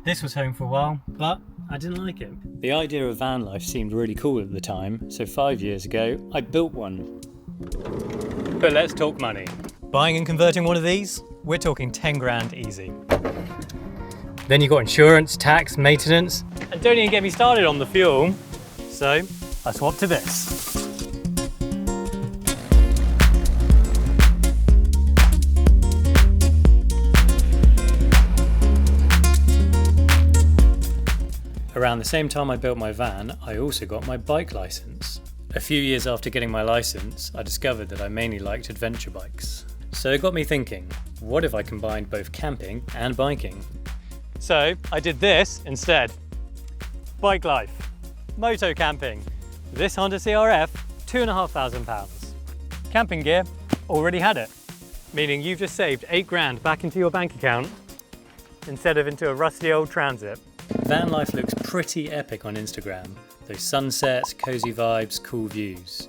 This was home for a while, but I didn't like it. The idea of van life seemed really cool at the time, so 5 years ago, I built one. But let's talk money. Buying and converting one of these, we're talking 10 grand easy. Then you got insurance, tax, maintenance, and don't even get me started on the fuel. So I swapped to this. Around the same time I built my van, I also got my bike license. A few years after getting my license, I discovered that I mainly liked adventure bikes. So it got me thinking, what if I combined both camping and biking? So I did this instead. Bike life, moto camping. This Honda CRF, £2,500. Camping gear, already had it. Meaning you've just saved 8 grand back into your bank account instead of into a rusty old Transit. Van life looks pretty epic on Instagram. Those sunsets, cozy vibes, cool views.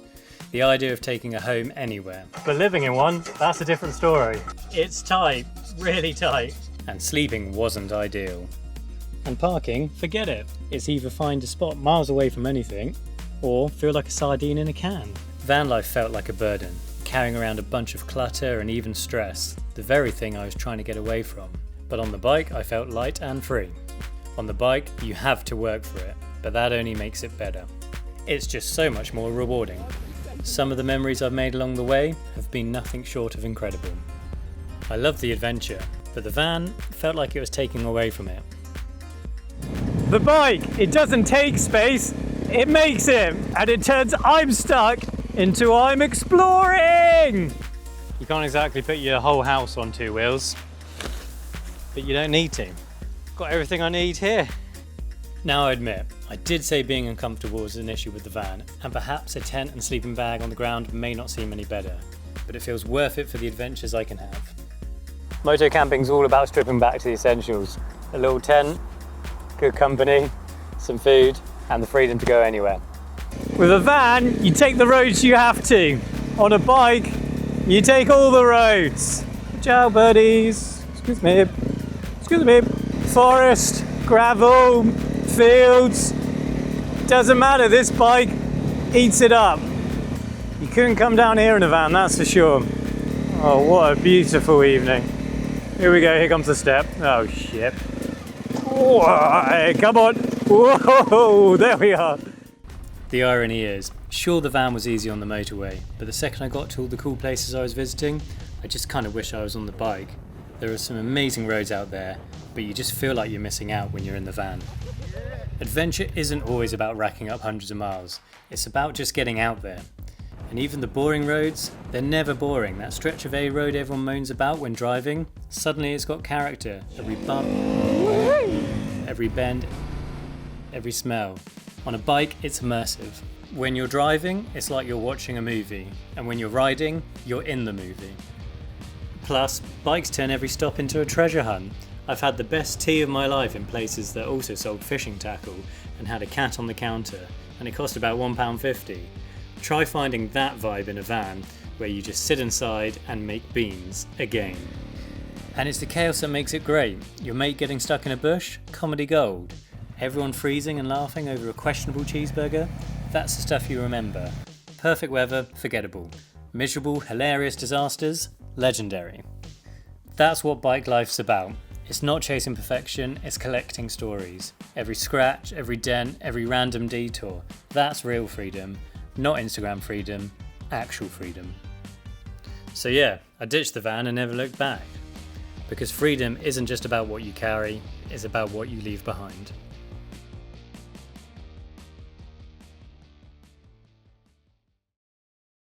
The idea of taking a home anywhere. But living in one, that's a different story. It's tight, really tight. And sleeping wasn't ideal. And parking, forget it. It's either find a spot miles away from anything, or feel like a sardine in a can. Van life felt like a burden, carrying around a bunch of clutter and even stress, the very thing I was trying to get away from. But on the bike, I felt light and free. On the bike, you have to work for it, but that only makes it better. It's just so much more rewarding. Some of the memories I've made along the way have been nothing short of incredible. I love the adventure, but the van felt like it was taking away from it. The bike, it doesn't take space, it makes it, and it turns I'm stuck into I'm exploring! You can't exactly put your whole house on 2 wheels, but you don't need to. Got everything I need here. Now I admit, I did say being uncomfortable was an issue with the van, and perhaps a tent and sleeping bag on the ground may not seem any better, but it feels worth it for the adventures I can have. Moto camping's all about stripping back to the essentials. A little tent, good company, some food, and the freedom to go anywhere. With a van, you take the roads you have to. On a bike, you take all the roads. Ciao buddies, excuse me. Forest, gravel, fields, doesn't matter, this bike eats it up. You couldn't come down here in a van, that's for sure. Oh, what a beautiful evening. Here we go, here comes the step. Oh shit. Whoa, come on. Whoa, there we are. The irony is, sure the van was easy on the motorway, but the second I got to all the cool places I was visiting, I just kind of wish I was on the bike. There are some amazing roads out there, but you just feel like you're missing out when you're in the van. Adventure isn't always about racking up hundreds of miles, it's about just getting out there. And even the boring roads, they're never boring. That stretch of A road everyone moans about when driving, suddenly it's got character. Every bump, every bend, every smell. On a bike, it's immersive. When you're driving, it's like you're watching a movie, and when you're riding, you're in the movie. Plus, bikes turn every stop into a treasure hunt. I've had the best tea of my life in places that also sold fishing tackle and had a cat on the counter, and it cost about £1.50. Try finding that vibe in a van where you just sit inside and make beans again. And it's the chaos that makes it great. Your mate getting stuck in a bush? Comedy gold. Everyone freezing and laughing over a questionable cheeseburger? That's the stuff you remember. Perfect weather? Forgettable. Miserable, hilarious disasters? Legendary. That's what bike life's about. It's not chasing perfection, it's collecting stories. Every scratch, every dent, every random detour. That's real freedom. Not Instagram freedom, actual freedom. So yeah, I ditched the van and never looked back. Because freedom isn't just about what you carry, it's about what you leave behind.